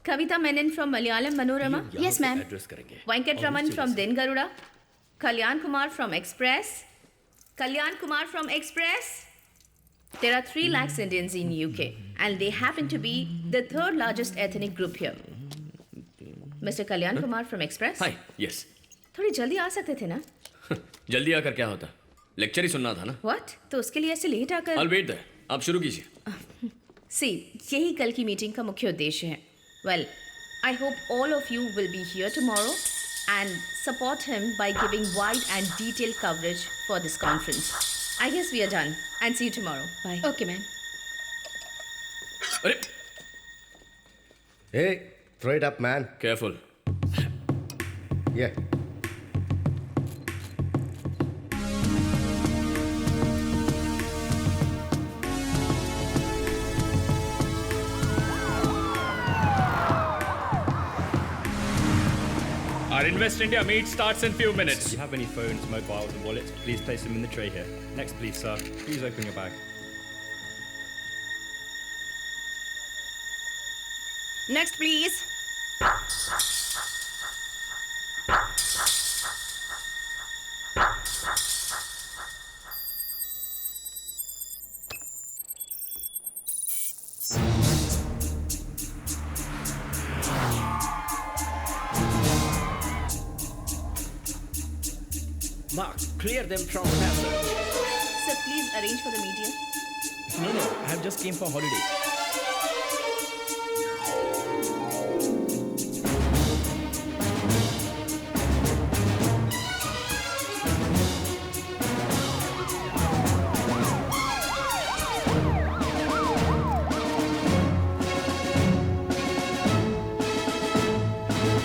Kavita Menon from Malayalam Manorama. Yes, ma'am. Address करेंगे. Venkat Raman from Din Garuda. Kalyan Kumar from Express. Kalyan Kumar from Express. There are 3 lakhs Indians in UK and they happen to be the 3rd largest ethnic group here. Mr. Kalyan Kumar from Express. Hi. Yes. थोड़ी जल्दी आ सकते थे ना? जल्दी आकर क्या होता? Lecture ही सुनना था ना. What? तो उसके लिए ऐसे लेट आकर? I'll wait there. आप शुरू कीजिए. See, यही कल की मीटिंग का मुख्य उद्देश्य है. Well, I hope all of you will be here tomorrow and support him by giving wide and detailed coverage for this conference. I guess we are done and see you tomorrow. Bye. Okay, ma'am. अरे Hey, throw it up, man. Careful. Yeah. Our Invest India meet starts in few minutes. If you have any phones, mobiles and wallets, please place them in the tray here. Next please, sir. Please open your bag. Next, please. Mark, clear them from passage. Sir, please arrange for the media. No, I have just came for holiday.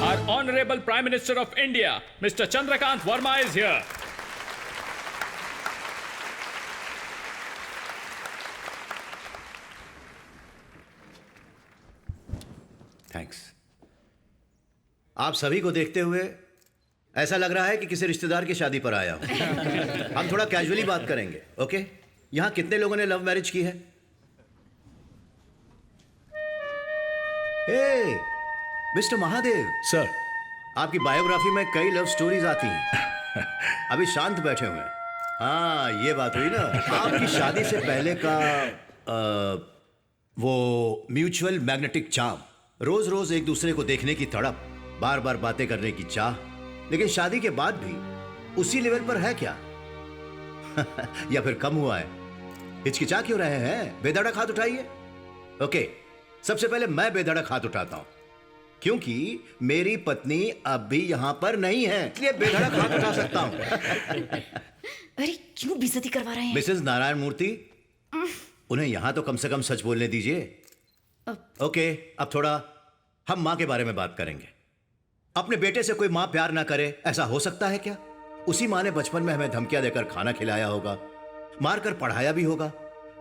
Our Honorable Prime Minister of India, Mr. Chandrakant Verma is here. Thanks. आप सभी को देखते हुए ऐसा लग रहा है कि किसी रिश्तेदार की शादी पर आया हूं. हम थोड़ा कैजुअली बात करेंगे, ओके? यहां कितने लोगों ने लव मैरिज की है? हे, मिस्टर महादेव. सर. आपकी बायोग्राफी में कई लव स्टोरीज आती हैं. अभी शांत बैठे हुए हैं. हाँ, ये बात हुई ना. आपकी शादी से पहले का वो म्यूचुअल मैग्नेटिक चार्म, रोज रोज एक दूसरे को देखने की तड़प, बार बार बातें करने की चाह, लेकिन शादी के बाद भी उसी लेवल पर है क्या? या फिर कम हुआ है? हिचकिचा क्यों रहे हैं? बेधड़क हाथ उठाइए. ओके, सबसे पहले मैं बेधड़क हाथ उठाता हूं क्योंकि मेरी पत्नी अब भी यहां पर नहीं है, इसलिए बेधड़क हाथ उठा सकता हूं. अरे क्यों बेइज्जती करवा रहे हैं? मिसेस नारायण मूर्ति, उन्हें यहां तो कम से कम सच बोलने दीजिए. ओके, अब थोड़ा हम मां के बारे में बात करेंगे. अपने बेटे से कोई मां प्यार ना करे, ऐसा हो सकता है क्या? उसी मां ने बचपन में हमें धमकियां देकर खाना खिलाया होगा, मारकर पढ़ाया भी होगा,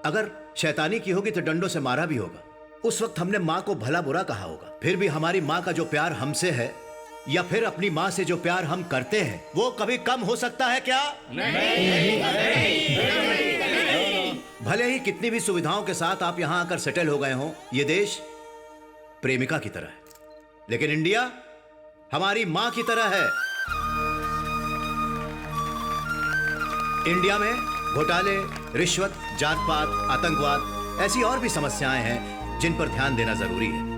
अगर शैतानी की होगी तो डंडों से मारा भी होगा. उस वक्त हमने मां को भला बुरा कहा होगा. फिर भी हमारी मां का जो प्यार हमसे है या फिर अपनी मां से जो प्यार हम करते हैं, वो कभी कम हो सकता है क्या? भले ही कितनी भी सुविधाओं के साथ आप यहां आकर सेटल हो गए हों, ये देश प्रेमिका की तरह है, लेकिन इंडिया हमारी मां की तरह है. इंडिया में घोटाले, रिश्वत, जात पात, आतंकवाद, ऐसी और भी समस्याएं हैं जिन पर ध्यान देना जरूरी है.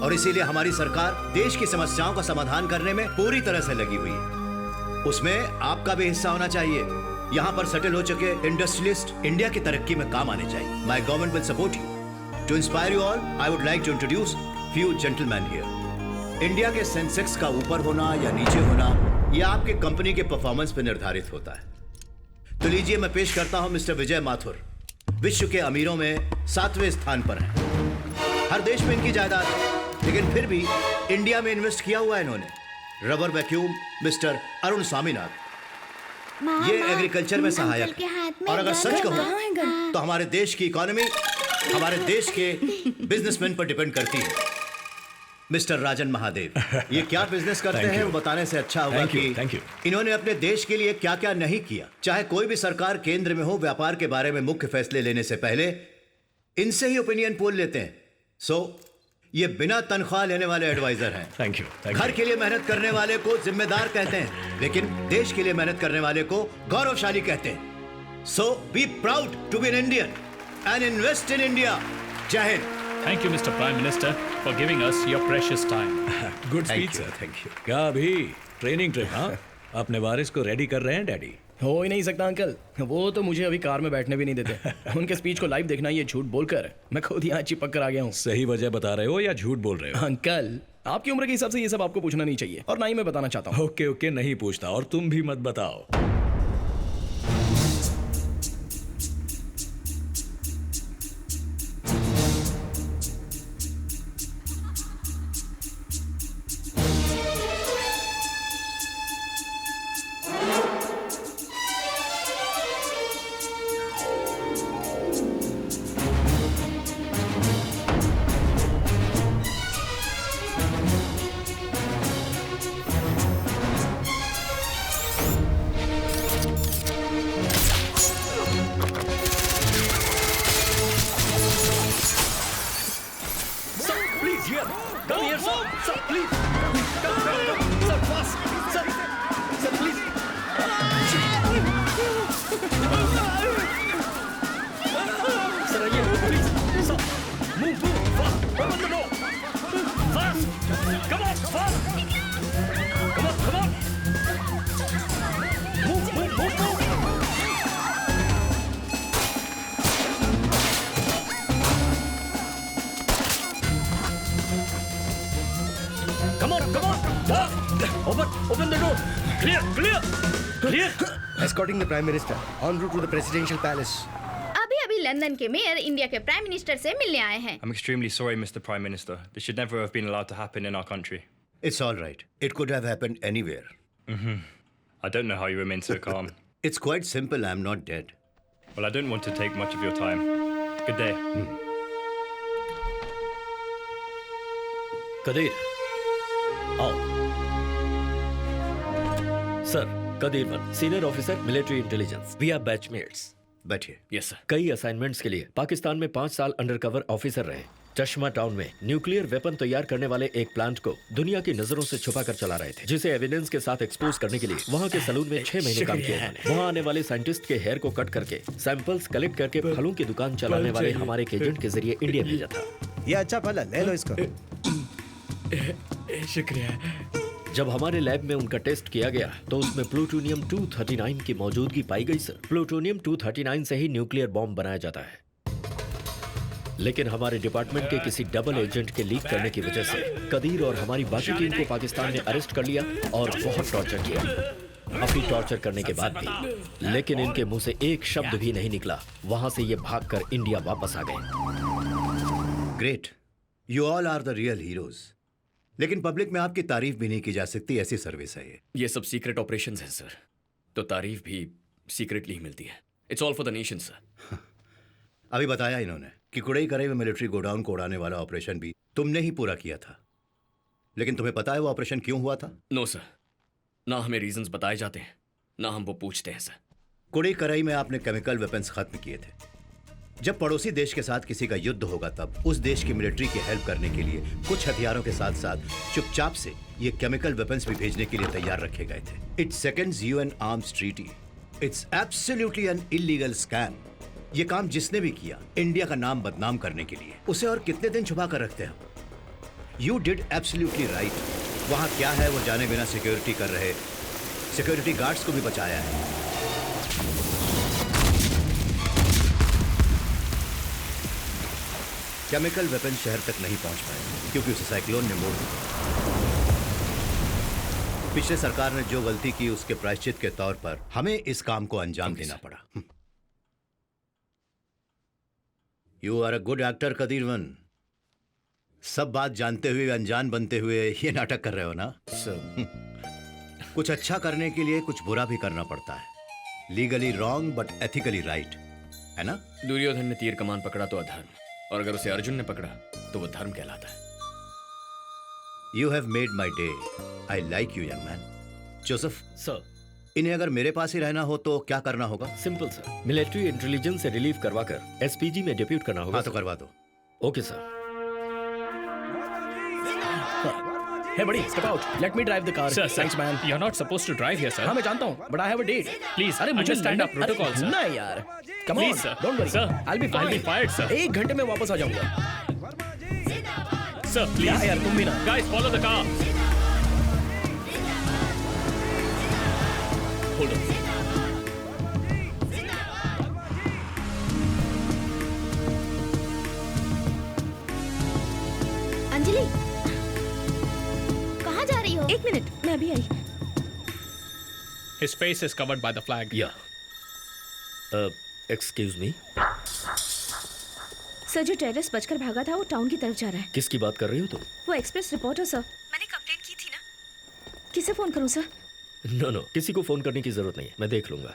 और इसीलिए हमारी सरकार देश की समस्याओं का समाधान करने में पूरी तरह से लगी हुई है. उसमें आपका भी हिस्सा होना चाहिए. यहां पर सेटल हो चुके इंडस्ट्रियलिस्ट इंडिया की तरक्की में काम आने चाहिए. My government will support you. To inspire you all, I would like to introduce few gentleman here. India के सेंसेक्स का ऊपर होना या नीचे होना, यह आपके कंपनी के परफॉर्मेंस पर निर्धारित होता है. तो लीजिए, मैं पेश करता हूं मिस्टर विजय माथुर. विश्व के अमीरों में 7वें स्थान पर हैं. हर देश में इनकी जायदाद है, लेकिन फिर भी इंडिया में इन्वेस्ट किया हुआ है इन्होंने. Rubber vacuum mister Arun Swaminathan. ये एग्रीकल्चर में सहायक है. और अगर सच कहूं तो हमारे देश की इकोनॉमी हमारे देश के बिजनेसमैन पर डिपेंड करती है. मिस्टर राजन महादेव, ये क्या बिजनेस करते हैं वो बताने से अच्छा होगा कि इन्होंने अपने देश के लिए क्या क्या नहीं किया. चाहे कोई भी सरकार केंद्र में हो, व्यापार के बारे में मुख्य फैसले लेने से पहले इनसे ही ओपिनियन पोल लेते हैं. सो ये बिना तनख्वाह लेने वाले एडवाइजर हैं। Thank you. Thank घर you. के लिए मेहनत करने वाले को जिम्मेदार कहते हैं, लेकिन देश के लिए मेहनत करने वाले को गौरवशाली कहते हैं। So be proud to be an Indian and invest in India. जय हिंद। Thank you, Mr. Prime Minister, for giving us your precious time. Good Thank speech you, sir. thank you. क्या अभी ट्रेनिंग ट्रिप? हाँ, अपने वारिस को ready कर रहे हैं डैडी। हो ही नहीं सकता अंकल, वो तो मुझे अभी कार में बैठने भी नहीं देते। उनके स्पीच को लाइव देखना ये झूठ बोलकर मैं खुद यहाँ चिपक कर आ गया हूँ। सही वजह बता रहे हो या झूठ बोल रहे हो? अंकल, आपकी उम्र के हिसाब से ये सब आपको पूछना नहीं चाहिए और ना ही मैं बताना चाहता हूँ। ओके ओके, नहीं पूछता और तुम भी मत बताओ। Escorting the Prime Minister en route to the Presidential Palace. अभी अभी लंदन के मेयर इंडिया के प्राइम मिनिस्टर से मिलने आए हैं। I'm extremely sorry, Mr. Prime Minister. This should never have been allowed to happen in our country. It's all right. It could have happened anywhere. I don't know how you remain so calm. It's quite simple. I'm not dead. Well, I don't want to take much of your time. Good day. Qadir, आओ। Sir, Qadir one, senior officer military intelligence. We are batchmates. बैठिए। Yes sir. कई assignments के लिए पाकिस्तान में 5 साल undercover officer रहे। चश्मा town में न्यूक्लियर वेपन तैयार करने वाले एक प्लांट को दुनिया की नजरों से छुपा कर चला रहे थे, जिसे एविडेंस के साथ एक्सपोज करने के लिए वहाँ के सलून में 6 महीने काम किया उन्होंने। वहाँ आने वाले साइंटिस्ट के हेयर को कट करके सैंपल्स कलेक्ट करके फलों की दुकान चलाने वाले हमारे एक एजेंट के जरिए इंडिया भेजा था। ये अच्छा फल है, ले लो इसको। शुक्रिया। जब हमारे लैब में उनका टेस्ट किया गया तो उसमें प्लूटोनियम 239 की मौजूदगी पाई गई सर। प्लूटोनियम 239 से ही न्यूक्लियर बॉम्ब बनाया जाता है, लेकिन हमारे डिपार्टमेंट के किसी डबल एजेंट के लीक करने की वजह से कदीर और हमारी बाकी टीम को पाकिस्तान ने अरेस्ट कर लिया और बहुत टॉर्चर किया। काफी टॉर्चर करने के बाद भी लेकिन इनके मुंह से एक शब्द भी नहीं निकला। वहां से ये भागकर इंडिया वापस आ गए। Great, you all are the real heroes. लेकिन पब्लिक में आपकी तारीफ भी नहीं की जा सकती, ऐसी सर्विस है ये सब सीक्रेट ऑपरेशंस हैं सर, तो तारीफ भी सीक्रेटली ही मिलती है। It's all for the nation sir. अभी बताया इन्होंने कि कुड़ई करई में मिलिट्री गोडाउन को उड़ाने वाला ऑपरेशन भी तुमने ही पूरा किया था, लेकिन तुम्हें पता है वो ऑपरेशन क्यों हुआ था? नो सर, ना हमें रीजंस बताए जाते हैं ना हम वो पूछते हैं सर। कुड़ई करई में आपने केमिकल वेपन्स खत्म किए थे। जब पड़ोसी देश के साथ किसी का युद्ध होगा तब उस देश की मिलिट्री की हेल्प करने के लिए कुछ हथियारों के साथ साथ चुपचाप से ये केमिकल वेपन्स भी भेजने के लिए तैयार रखे गए थे। It seconds UN arms treaty. It's absolutely an illegal scam. ये काम जिसने भी किया इंडिया का नाम बदनाम करने के लिए, उसे और कितने दिन छुपा कर रखते हैं? You did absolutely right. वहां क्या है वो जाने बिना सिक्योरिटी कर रहे सिक्योरिटी गार्ड्स को भी बचाया है। केमिकल वेपन शहर तक नहीं पहुंच पाए क्योंकि उसे साइक्लोन ने मोड़ दिया। पिछले सरकार ने जो गलती की उसके प्रायश्चित के तौर पर हमें इस काम को अंजाम देना पड़ा। You are a good actor Qadir one. सब बात जानते हुए अनजान बनते हुए ये नाटक कर रहे हो ना सर? कुछ अच्छा करने के लिए कुछ बुरा भी करना पड़ता है। Legally wrong but ethically right, है ना? दुर्योधन ने तीर कमान पकड़ा तो अधर्म, और अगर उसे अर्जुन ने पकड़ा तो वो धर्म कहलाता है। You have made my day. I like you young man. Joseph sir, इन्हें अगर मेरे पास ही रहना हो तो क्या करना होगा? सिंपल सर, मिलिट्री इंटेलिजेंस से रिलीव करवाकर एसपीजी में डिप्यूट करना होगा। हाँ तो करवा दो। Okay sir. Hey buddy, step out. Let me drive the car. Sir, Thanks man. you're not supposed to drive here, sir. हाँ मैं जानता हूँ, but I have a date. Please, अरे मुझे understand our protocol, sir. ना यार. Come Please, on, sir. don't worry. Sir, I'll be fine. I'll be fired, sir. 1 घंटे में वापस आ जाऊंगा. Sir, please. यार तुम भी ना. Guys, follow the car. Hold on. Anjali कहाँ जा रही हो? 1 मिनट, मैं अभी आई. His face is covered by the flag. या एक्सक्यूज मी, सर जो टेररिस्ट बचकर भागा था वो टाउन की तरफ जा रहा है. किसकी बात कर रही हो तुम? वो एक्सप्रेस रिपोर्टर सर. मैंने कंप्लेंट की थी ना. किसे फोन करूं सर? नो, किसी को फोन करने की जरूरत नहीं है, मैं देख लूंगा.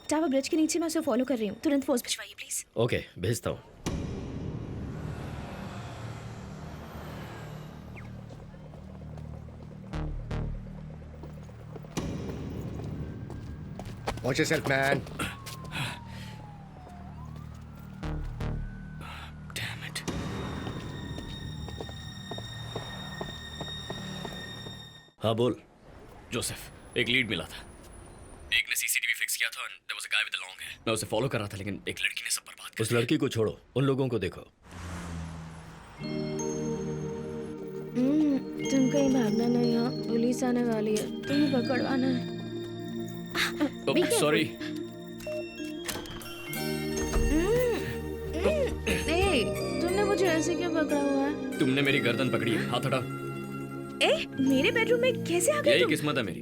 टावर ब्रिज के नीचे मैं उसे फॉलो कर रही हूँ. तुरंत फोर्स भिजवाइए प्लीज. ओके, भेजता हूँ. Watch yourself, man. Damn it. हाँ बोल. जोसेफ, एक लीड मिला था. एक ने सीसीटीवी फिक्स किया था and there was a guy with a long hair. मैं उसे फॉलो कर रहा था लेकिन एक लड़की ने सब बर्बाद कर उस लड़की को छोड़ो, उन लोगों को देखो. तुम कहीं भागना नहीं हो. पुलिस आने वाली है. तुम्हें पकड़वाना है. दिया. सॉरी. तुमने मुझे ऐसे क्यों पकड़ा हुआ है? तुमने मेरी गर्दन पकड़ी है. हाथ हटा. मेरे बेडरूम में कैसे आ गए यही तुम? किस्मत है मेरी.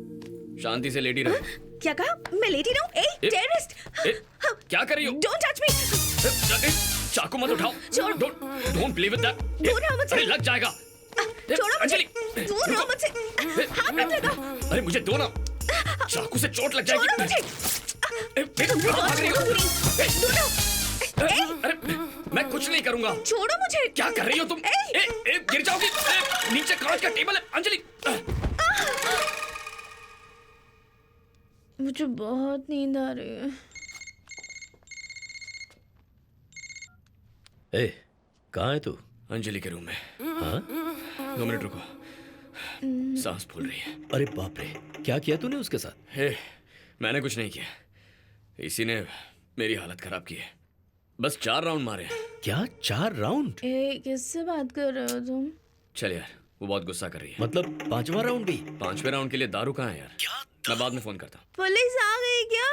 शांति से लेटी रहो. क्या कहा? मैं लेटी रहूं? टेररिस्ट! क्या कर रही हो? Don't touch me. चाकू मत उठाओ. छोड़ो. Don't play with that. दूर रहो मुझसे. अरे लग जाएगा. छोड़ो मुझे. अंजलि, दूर रहो मुझसे. हाथ मत लगाओ. अरे मुझे दो ना. चाकू से चोट लग जाएगी. छोड़ो मुझे. कहाँ भाग रही हो? दूर रहो. अरे मैं कुछ नहीं करूंगा. छोड़ो मुझे. क्या कर रही हो तुम? गिर जाओगी. नीचे कांच का टेबल है. अंजलि, मुझे बहुत नींद आ रही है. ए, कहाँ है तू? अंजलि के रूम में. हाँ? 2 मिनट रुको. सांस फूल रही है. अरे बाप रे, क्या किया तूने उसके साथ? मैंने कुछ नहीं किया. इसी ने मेरी हालत खराब की है. बस 4 राउंड मारे. क्या 4 राउंड? किससे बात कर रहे हो तुम? चल यार, वो बहुत गुस्सा कर रही है. मतलब 5वां राउंड भी? 5वें राउंड के लिए दारू कहाँ है यार? क्या? मैं बाद में फोन करता हूँ. पुलिस आ गई क्या?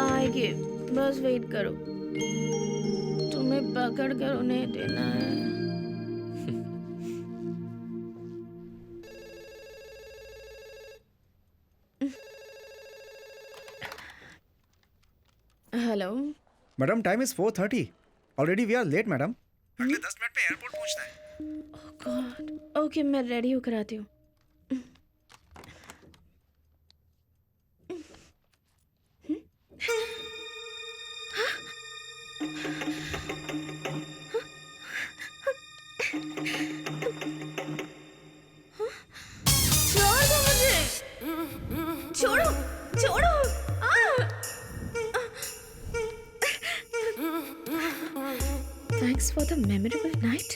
आएगी, बस वेट करो. तुम्हें पकड़ कर उन्हें देना है. Hello madam, time is 4:30. Already we are late madam. अगले 10 मिनट में एयरपोर्ट पहुंचना है. Oh God. ओके, मैं रेडी होकर आती हूँ. छोड़ दो मुझे. छोड़ो, छोड़ो. Thanks for the memorable night.